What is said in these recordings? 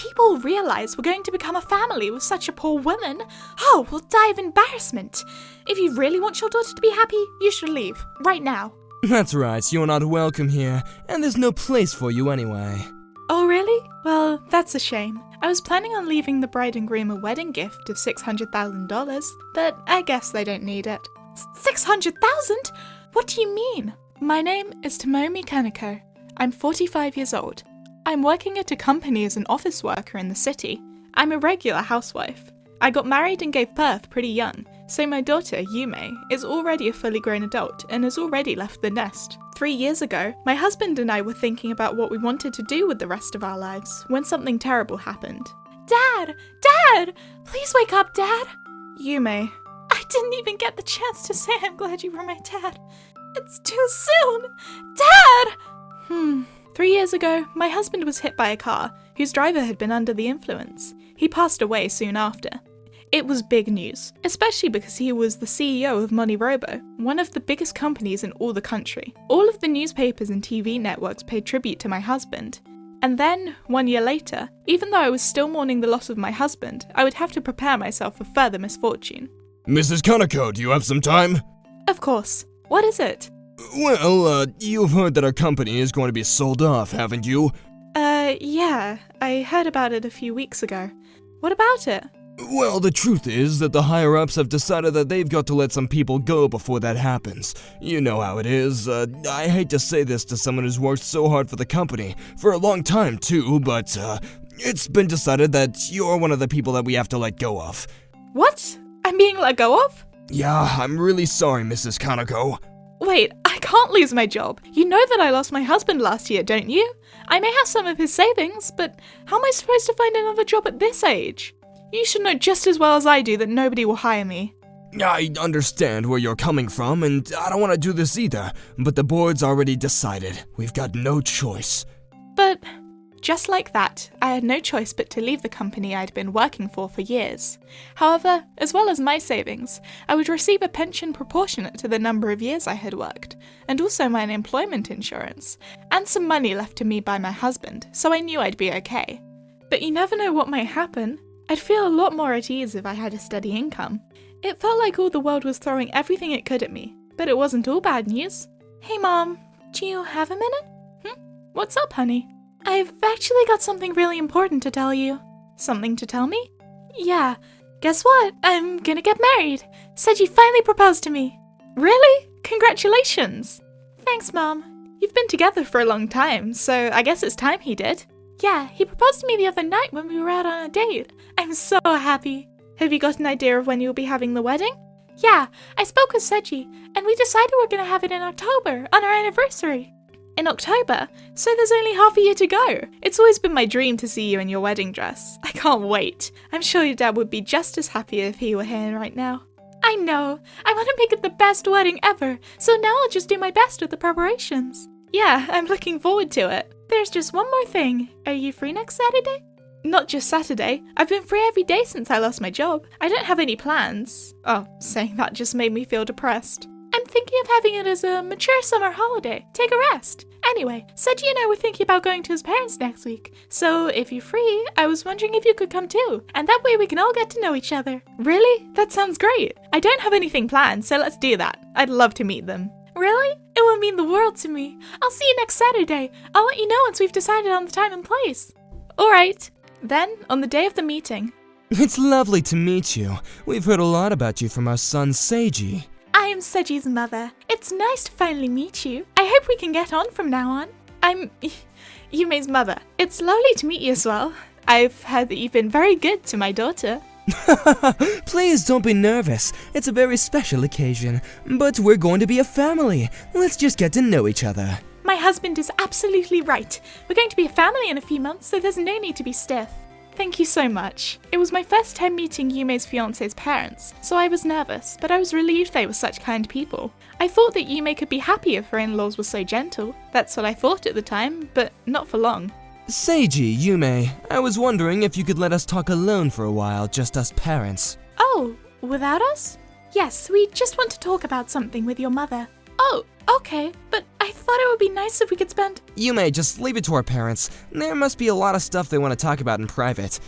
people realize we're going to become a family with such a poor woman, oh, we'll die of embarrassment. If you really want your daughter to be happy, you should leave, right now. That's right, you're not welcome here, and there's no place for you anyway. Oh, really? Well, that's a shame. I was planning on leaving the bride and groom a wedding gift of $600,000, but I guess they don't need it. $600,000? What do you mean? My name is Tomomi Kaneko. I'm 45 years old. I'm working at a company as an office worker in the city. I'm a regular housewife. I got married and gave birth pretty young, so my daughter, Yume, is already a fully grown adult and has already left the nest. 3 years ago, my husband and I were thinking about what we wanted to do with the rest of our lives when something terrible happened. Dad! Dad! Please wake up, Dad! Yume. I didn't even get the chance to say I'm glad you were my dad. It's too soon! Dad! 3 years ago, my husband was hit by a car whose driver had been under the influence. He passed away soon after. It was big news, especially because he was the CEO of MoniRobo, one of the biggest companies in all the country. All of the newspapers and TV networks paid tribute to my husband. And then, 1 year later, even though I was still mourning the loss of my husband, I would have to prepare myself for further misfortune. Mrs. Kaneko, do you have some time? Of course. What is it? Well, you've heard that our company is going to be sold off, haven't you? Yeah. I heard about it a few weeks ago. What about it? Well, the truth is that the higher-ups have decided that they've got to let some people go before that happens. You know how it is. I hate to say this to someone who's worked so hard for the company, for a long time too, but, it's been decided that you're one of the people that we have to let go of. What? I'm being let go of? Yeah, I'm really sorry, Mrs. Kaneko. Wait, I can't lose my job. You know that I lost my husband last year, don't you? I may have some of his savings, but how am I supposed to find another job at this age? You should know just as well as I do that nobody will hire me. I understand where you're coming from, and I don't want to do this either, but the board's already decided. We've got no choice. But just like that, I had no choice but to leave the company I'd been working for years. However, as well as my savings, I would receive a pension proportionate to the number of years I had worked, and also my unemployment insurance, and some money left to me by my husband, so I knew I'd be okay. But you never know what might happen. I'd feel a lot more at ease if I had a steady income. It felt like all the world was throwing everything it could at me, but it wasn't all bad news. Hey Mom, do you have a minute? What's up, honey? I've actually got something really important to tell you. Something to tell me? Yeah, guess what? I'm gonna get married. Seiji finally proposed to me. Really? Congratulations! Thanks, Mom. You've been together for a long time, so I guess it's time he did. Yeah, he proposed to me the other night when we were out on a date. I'm so happy. Have you got an idea of when you'll be having the wedding? Yeah, I spoke with Seiji, and we decided we're gonna have it in October, on our anniversary. In October? So there's only half a year to go. It's always been my dream to see you in your wedding dress. I can't wait. I'm sure your dad would be just as happy if he were here right now. I know. I want to make it the best wedding ever, so now I'll just do my best with the preparations. Yeah, I'm looking forward to it. There's just one more thing. Are you free next Saturday? Not just Saturday. I've been free every day since I lost my job. I don't have any plans. Oh, saying that just made me feel depressed. I'm thinking of having it as a mature summer holiday. Take a rest. Anyway, Seiji and I were thinking about going to his parents next week. So if you're free, I was wondering if you could come too. And that way we can all get to know each other. Really? That sounds great. I don't have anything planned, so let's do that. I'd love to meet them. Really? It would mean the world to me. I'll see you next Saturday. I'll let you know once we've decided on the time and place. Alright. Then, on the day of the meeting. It's lovely to meet you. We've heard a lot about you from our son Seiji. I am Seiji's mother. It's nice to finally meet you. I hope we can get on from now on. I'm Yume's mother. It's lovely to meet you as well. I've heard that you've been very good to my daughter. Please don't be nervous. It's a very special occasion. But we're going to be a family. Let's just get to know each other. My husband is absolutely right. We're going to be a family in a few months, so there's no need to be stiff. Thank you so much. It was my first time meeting Yume's fiancé's parents, so I was nervous, but I was relieved they were such kind people. I thought that Yume could be happy if her in-laws were so gentle. That's what I thought at the time, but not for long. Seiji, Yume, I was wondering if you could let us talk alone for a while, just us parents. Oh, without us? Yes, we just want to talk about something with your mother. Oh, Okay, but I thought it would be nice if we could spend... Yume, just leave it to our parents. There must be a lot of stuff they want to talk about in private.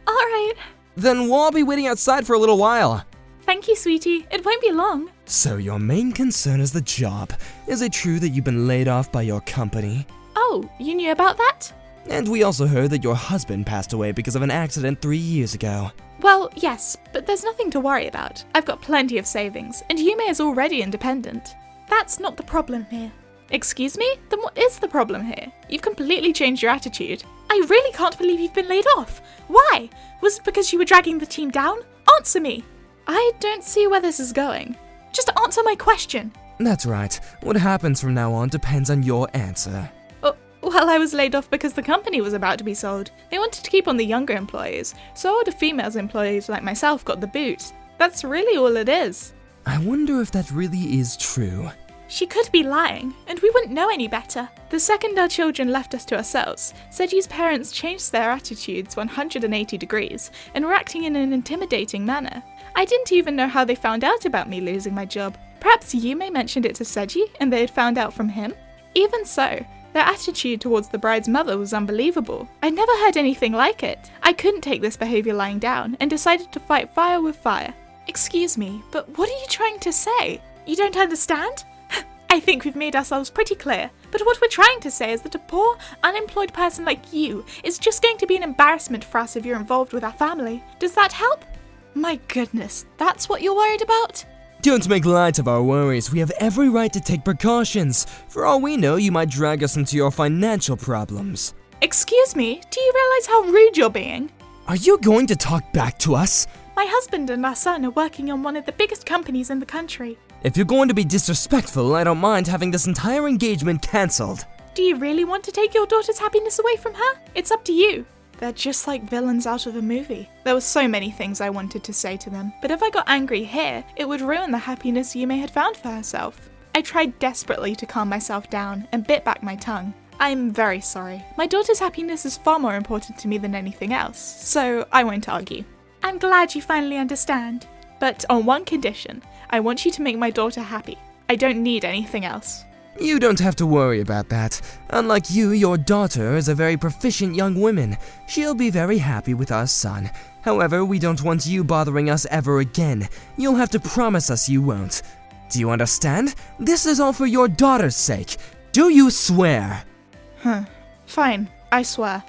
Alright. Then we'll all be waiting outside for a little while. Thank you, sweetie. It won't be long. So your main concern is the job. Is it true that you've been laid off by your company? Oh, you knew about that? And we also heard that your husband passed away because of an accident 3 years ago. Well, yes, but there's nothing to worry about. I've got plenty of savings, and Yume is already independent. That's not the problem here. Excuse me? Then what is the problem here? You've completely changed your attitude. I really can't believe you've been laid off. Why? Was it because you were dragging the team down? Answer me. I don't see where this is going. Just answer my question. That's right. What happens from now on depends on your answer. Well, I was laid off because the company was about to be sold. They wanted to keep on the younger employees, so older females employees like myself got the boot. That's really all it is. I wonder if that really is true. She could be lying, and we wouldn't know any better. The second our children left us to ourselves, Seji's parents changed their attitudes 180 degrees and were acting in an intimidating manner. I didn't even know how they found out about me losing my job. Perhaps Yume mentioned it to Seji and they had found out from him? Even so, their attitude towards the bride's mother was unbelievable. I'd never heard anything like it. I couldn't take this behavior lying down and decided to fight fire with fire. Excuse me, but what are you trying to say? You don't understand? I think we've made ourselves pretty clear, but what we're trying to say is that a poor, unemployed person like you is just going to be an embarrassment for us if you're involved with our family. Does that help? My goodness, that's what you're worried about? Don't make light of our worries. We have every right to take precautions. For all we know, you might drag us into your financial problems. Excuse me, do you realize how rude you're being? Are you going to talk back to us? My husband and our son are working on one of the biggest companies in the country. If you're going to be disrespectful, I don't mind having this entire engagement cancelled. Do you really want to take your daughter's happiness away from her? It's up to you. They're just like villains out of a movie. There were so many things I wanted to say to them, but if I got angry here, it would ruin the happiness Yume had found for herself. I tried desperately to calm myself down and bit back my tongue. I'm very sorry. My daughter's happiness is far more important to me than anything else, so I won't argue. I'm glad you finally understand, but on one condition. I want you to make my daughter happy. I don't need anything else. You don't have to worry about that. Unlike you, your daughter is a very proficient young woman. She'll be very happy with our son. However, we don't want you bothering us ever again. You'll have to promise us you won't. Do you understand? This is all for your daughter's sake. Do you swear? Fine, I swear.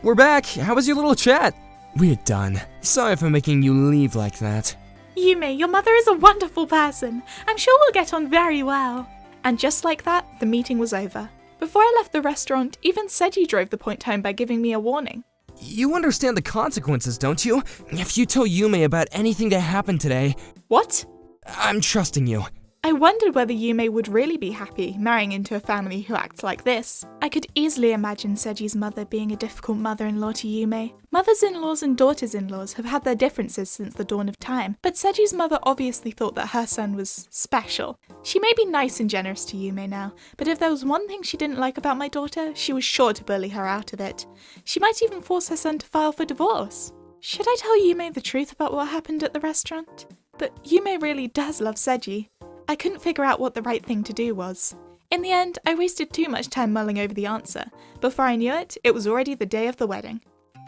We're back. How was your little chat? We're done. Sorry for making you leave like that. Yume, your mother is a wonderful person. I'm sure we'll get on very well. And just like that, the meeting was over. Before I left the restaurant, even Seji drove the point home by giving me a warning. You understand the consequences, don't you? If you tell Yume about anything that happened today... What? I'm trusting you. I wondered whether Yume would really be happy marrying into a family who acts like this. I could easily imagine Seji's mother being a difficult mother-in-law to Yume. Mothers-in-laws and daughters-in-laws have had their differences since the dawn of time, but Seji's mother obviously thought that her son was special. She may be nice and generous to Yume now, but if there was one thing she didn't like about my daughter, she was sure to bully her out of it. She might even force her son to file for divorce. Should I tell Yume the truth about what happened at the restaurant? But Yume really does love Seji. I couldn't figure out what the right thing to do was. In the end, I wasted too much time mulling over the answer. Before I knew it, it was already the day of the wedding.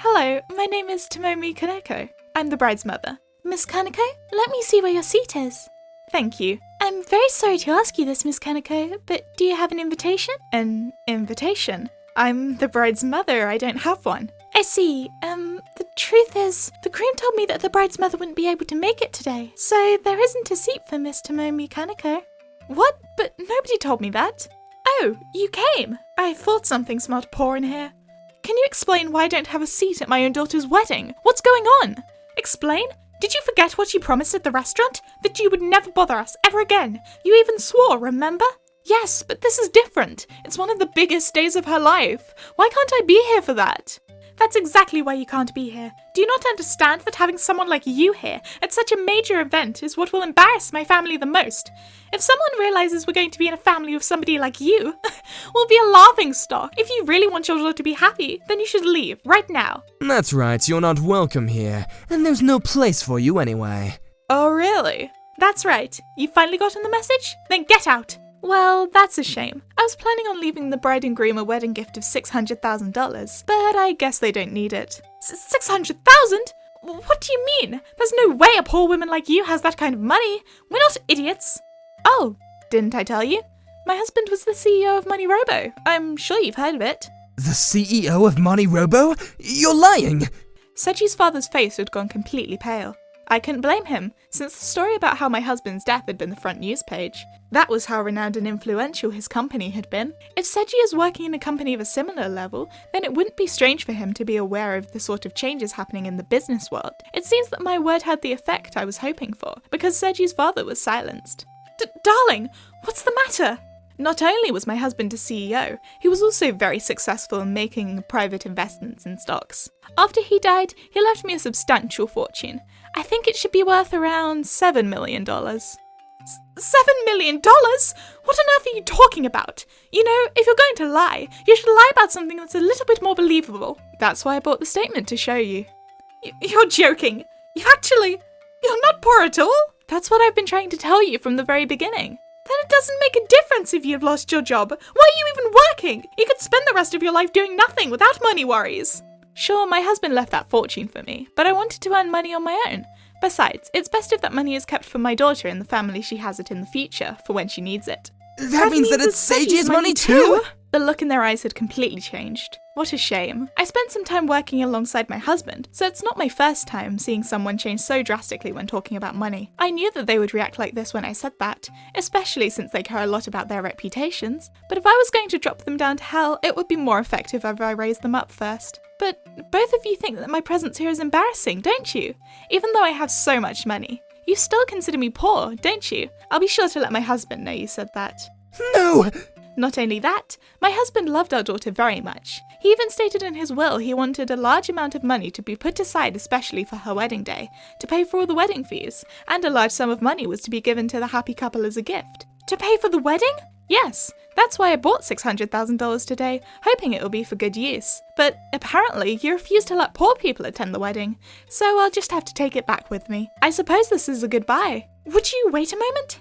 Hello, my name is Tomomi Kaneko. I'm the bride's mother. Miss Kaneko, let me see where your seat is. Thank you. I'm very sorry to ask you this, Miss Kaneko, but do you have an invitation? An invitation? I'm the bride's mother, I don't have one. I see. The truth is, the groom told me that the bride's mother wouldn't be able to make it today, so there isn't a seat for Miss Tomomi Kaneko. What? But nobody told me that. Oh, you came. I thought something smelled poor in here. Can you explain why I don't have a seat at my own daughter's wedding? What's going on? Explain? Did you forget what you promised at the restaurant? That you would never bother us ever again. You even swore, remember? Yes, but this is different. It's one of the biggest days of her life. Why can't I be here for that? That's exactly why you can't be here. Do you not understand that having someone like you here at such a major event is what will embarrass my family the most? If someone realizes we're going to be in a family with somebody like you, we'll be a laughing stock. If you really want your daughter to be happy, then you should leave, right now. That's right, you're not welcome here, and there's no place for you anyway. Oh, really? That's right. You finally gotten the message? Then get out! Well, that's a shame. I was planning on leaving the bride and groom a wedding gift of $600,000, but I guess they don't need it. 600,000? What do you mean? There's no way a poor woman like you has that kind of money. We're not idiots. Oh, didn't I tell you? My husband was the CEO of MoniRobo. I'm sure you've heard of it. The CEO of MoniRobo? You're lying! Seji's father's face had gone completely pale. I couldn't blame him, since the story about how my husband's death had been the front news page. That was how renowned and influential his company had been. If Seji is working in a company of a similar level, then it wouldn't be strange for him to be aware of the sort of changes happening in the business world. It seems that my word had the effect I was hoping for, because Seji's father was silenced. Darling, what's the matter? Not only was my husband a CEO, he was also very successful in making private investments in stocks. After he died, he left me a substantial fortune. I think it should be worth around $7 million. $7 million? What on earth are you talking about? You know, if you're going to lie, you should lie about something that's a little bit more believable. That's why I bought the statement to show you. You're joking. You're not poor at all? That's what I've been trying to tell you from the very beginning. Then it doesn't make a difference if you've lost your job. Why are you even working? You could spend the rest of your life doing nothing without money worries. Sure, my husband left that fortune for me, but I wanted to earn money on my own. Besides, it's best if that money is kept for my daughter in the family she has it in the future, for when she needs it. That means that it's Seiji's money too? The look in their eyes had completely changed. What a shame. I spent some time working alongside my husband, so it's not my first time seeing someone change so drastically when talking about money. I knew that they would react like this when I said that, especially since they care a lot about their reputations. But if I was going to drop them down to hell, it would be more effective if I raised them up first. But both of you think that my presence here is embarrassing, don't you? Even though I have so much money. You still consider me poor, don't you? I'll be sure to let my husband know you said that. No! Not only that, my husband loved our daughter very much. He even stated in his will he wanted a large amount of money to be put aside especially for her wedding day, to pay for all the wedding fees, and a large sum of money was to be given to the happy couple as a gift. To pay for the wedding? Yes, that's why I bought $600,000 today, hoping it will be for good use. But apparently you refuse to let poor people attend the wedding, so I'll just have to take it back with me. I suppose this is a goodbye. Would you wait a moment?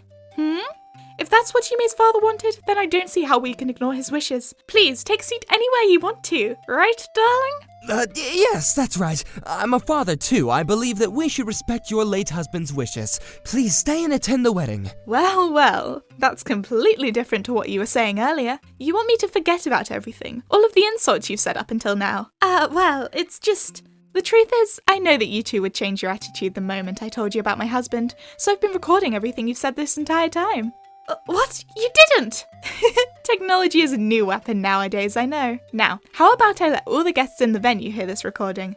If that's what Yume's father wanted, then I don't see how we can ignore his wishes. Please, take a seat anywhere you want to, right, darling? Yes, that's right. I'm a father too. I believe that we should respect your late husband's wishes. Please stay and attend the wedding. Well, that's completely different to what you were saying earlier. You want me to forget about everything, all of the insults you've said up until now. Well, it's just... The truth is, I know that you two would change your attitude the moment I told you about my husband, so I've been recording everything you've said this entire time. What? You didn't? Technology is a new weapon nowadays, I know. Now, how about I let all the guests in the venue hear this recording?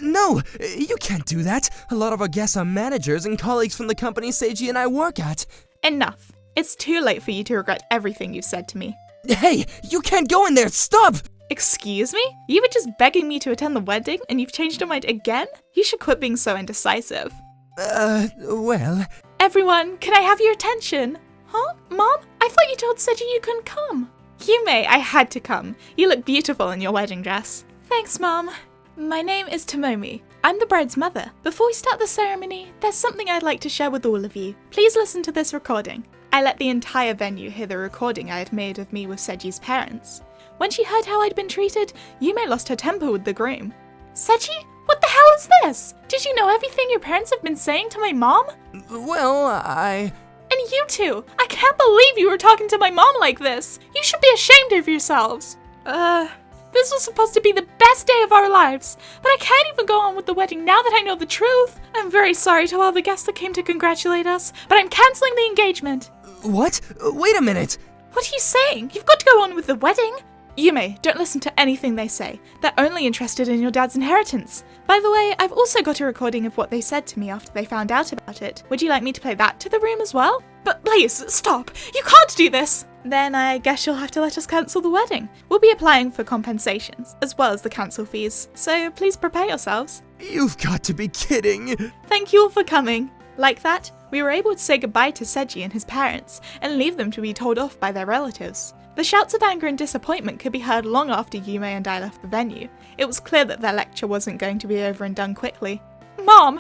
No, you can't do that. A lot of our guests are managers and colleagues from the company Seiji and I work at. Enough. It's too late for you to regret everything you've said to me. Hey, you can't go in there, stop! Excuse me? You were just begging me to attend the wedding and you've changed your mind again? You should quit being so indecisive. Well... Everyone, can I have your attention? Huh? Mom? I thought you told Seiji you couldn't come. Yume, I had to come. You look beautiful in your wedding dress. Thanks, Mom. My name is Tomomi. I'm the bride's mother. Before we start the ceremony, there's something I'd like to share with all of you. Please listen to this recording. I let the entire venue hear the recording I had made of me with Seji's parents. When she heard how I'd been treated, Yume lost her temper with the groom. Seiji? What the hell is this? Did you know everything your parents have been saying to my mom? Well, And you two! I can't believe you were talking to my mom like this! You should be ashamed of yourselves! This was supposed to be the best day of our lives, but I can't even go on with the wedding now that I know the truth! I'm very sorry to all the guests that came to congratulate us, but I'm cancelling the engagement! What? Wait a minute! What are you saying? You've got to go on with the wedding! Yume, don't listen to anything they say. They're only interested in your dad's inheritance. By the way, I've also got a recording of what they said to me after they found out about it. Would you like me to play that to the room as well? But please, stop! You can't do this! Then I guess you'll have to let us cancel the wedding. We'll be applying for compensations, as well as the cancel fees, so please prepare yourselves. You've got to be kidding! Thank you all for coming. Like that, we were able to say goodbye to Seiji and his parents, and leave them to be told off by their relatives. The shouts of anger and disappointment could be heard long after Yume and I left the venue. It was clear that their lecture wasn't going to be over and done quickly. Mom,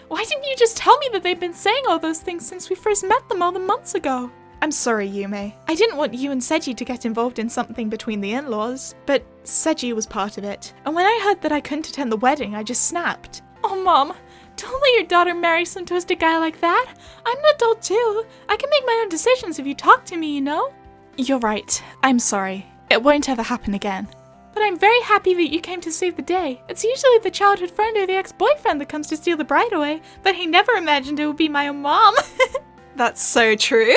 why didn't you just tell me that they've been saying all those things since we first met them all the months ago? I'm sorry, Yume. I didn't want you and Seiji to get involved in something between the in-laws, but Seiji was part of it. And when I heard that I couldn't attend the wedding, I just snapped. Oh, Mom, don't let your daughter marry some twisted guy like that. I'm an adult too. I can make my own decisions if you talk to me, you know? You're right. I'm sorry. It won't ever happen again. But I'm very happy that you came to save the day. It's usually the childhood friend or the ex-boyfriend that comes to steal the bride away, but I never imagined it would be my own mom. That's so true.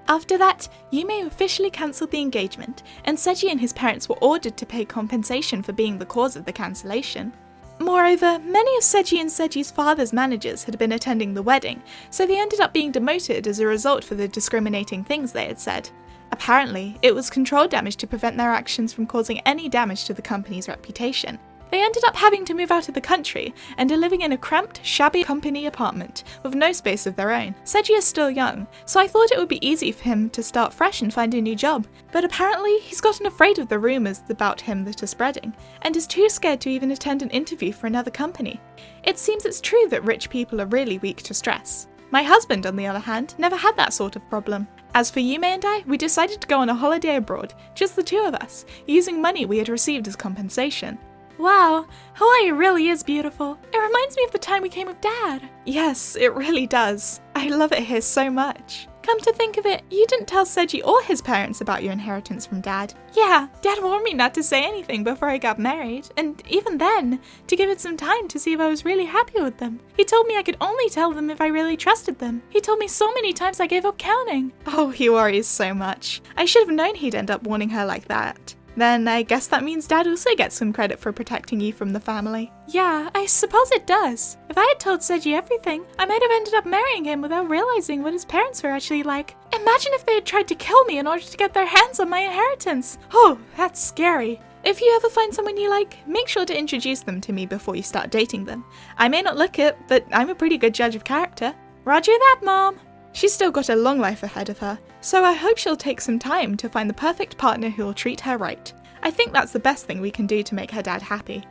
After that, Yume officially cancelled the engagement, and Seiji and his parents were ordered to pay compensation for being the cause of the cancellation. Moreover, many of Seiji and Seiji's father's managers had been attending the wedding, so they ended up being demoted as a result for the discriminating things they had said. Apparently, it was control damage to prevent their actions from causing any damage to the company's reputation. They ended up having to move out of the country and are living in a cramped, shabby company apartment with no space of their own. Seiji is still young, so I thought it would be easy for him to start fresh and find a new job. But apparently, he's gotten afraid of the rumours about him that are spreading, and is too scared to even attend an interview for another company. It seems it's true that rich people are really weak to stress. My husband, on the other hand, never had that sort of problem. As for Yume and I, we decided to go on a holiday abroad, just the two of us, using money we had received as compensation. Wow, Hawaii really is beautiful. It reminds me of the time we came with Dad. Yes, it really does. I love it here so much. Come to think of it, you didn't tell Seiji or his parents about your inheritance from Dad. Yeah, Dad warned me not to say anything before I got married, and even then, to give it some time to see if I was really happy with them. He told me I could only tell them if I really trusted them. He told me so many times I gave up counting. Oh, he worries so much. I should have known he'd end up warning her like that. Then I guess that means Dad also gets some credit for protecting you from the family. Yeah, I suppose it does. If I had told Seiji everything, I might have ended up marrying him without realizing what his parents were actually like. Imagine if they had tried to kill me in order to get their hands on my inheritance. Oh, that's scary. If you ever find someone you like, make sure to introduce them to me before you start dating them. I may not look it, but I'm a pretty good judge of character. Roger that, Mom. She's still got a long life ahead of her, so I hope she'll take some time to find the perfect partner who will treat her right. I think that's the best thing we can do to make her dad happy.